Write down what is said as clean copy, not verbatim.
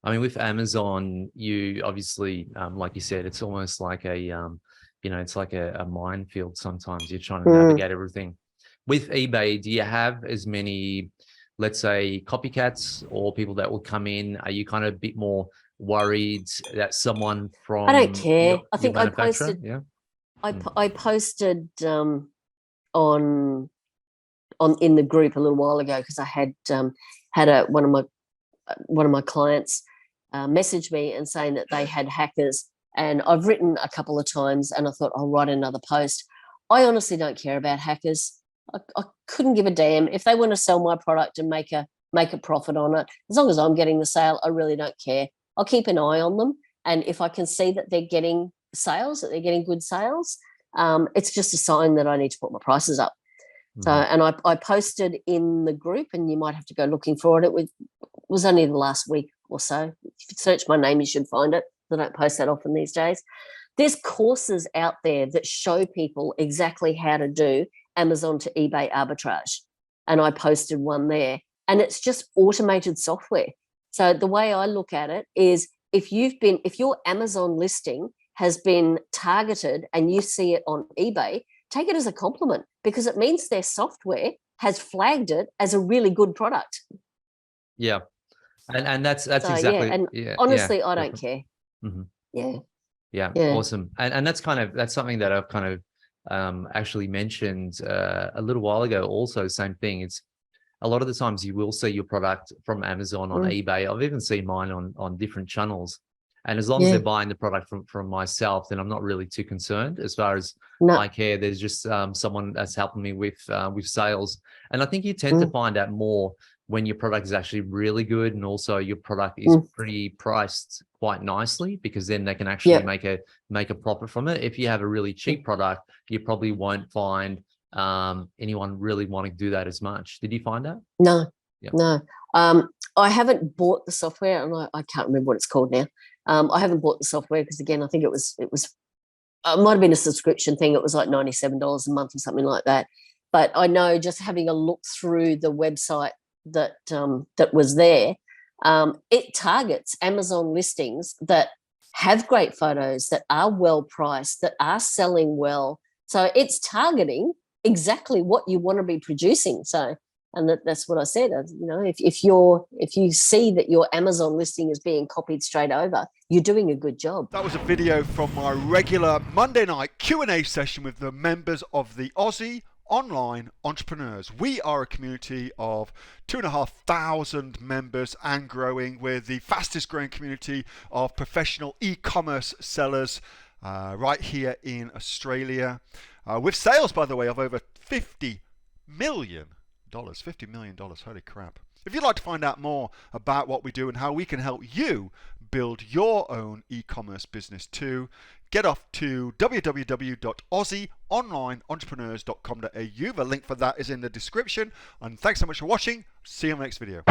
I mean, with Amazon, you obviously, like you said, it's almost like it's like a minefield. Sometimes you're trying to navigate everything. With eBay, do you have as many, let's say, copycats or people that will come in? Are you kind of a bit more worried that someone I don't from care. your, I your think I manufacturer? posted. Yeah. I posted on in the group a little while ago because I had one of my clients message me and saying that they had hackers, and I've written a couple of times, and I thought I'll write another post. I honestly don't care about hackers. I couldn't give a damn if they want to sell my product and make a profit on it. As long as I'm getting the sale, I really don't care. I'll keep an eye on them, and if I can see that they're getting sales, that they're getting good sales, it's just a sign that I need to put my prices up. So, and I posted in the group, and you might have to go looking for it. It was only the last week or so. If you search my name, you should find it. I don't post that often these days. There's courses out there that show people exactly how to do Amazon to eBay arbitrage. And I posted one there, and it's just automated software. So the way I look at it is if your Amazon listing has been targeted and you see it on eBay, take it as a compliment because it means their software has flagged it as a really good product. Yeah. And that's So, exactly, yeah. And honestly, I don't care. Yeah. Yeah. Awesome. And that's something that I've kind of actually mentioned a little while ago. Also, same thing. It's a lot of the times you will see your product from Amazon on eBay. I've even seen mine on different channels. And as long as they're buying the product from myself, then I'm not really too concerned as far as I care. There's just someone that's helping me with sales. And I think you tend to find out more when your product is actually really good, and also your product is pretty priced quite nicely, because then they can actually make a profit from it. If you have a really cheap product, you probably won't find anyone really wanting to do that as much. Did you find that? No. I haven't bought the software, and I can't remember what it's called now. I haven't bought the software because, again, I think it might have been a subscription thing. It was like $97 a month or something like that. But I know, just having a look through the website that was there, it targets Amazon listings that have great photos, that are well priced, that are selling well. So it's targeting exactly what you want to be producing. So, and that's what I said. If you see that your Amazon listing is being copied straight over, you're doing a good job. That was a video from my regular Monday night Q&A session with the members of the Aussie Online Entrepreneurs. We are a community of 2,500 members and growing. We're the fastest growing community of professional e-commerce sellers right here in Australia, with sales, by the way, of over $50 million. $50 million, holy crap. If you'd like to find out more about what we do and how we can help you build your own e-commerce business too, get off to www.aussieonlineentrepreneurs.com.au. The link for that is in the description. And thanks so much for watching. See you in the next video.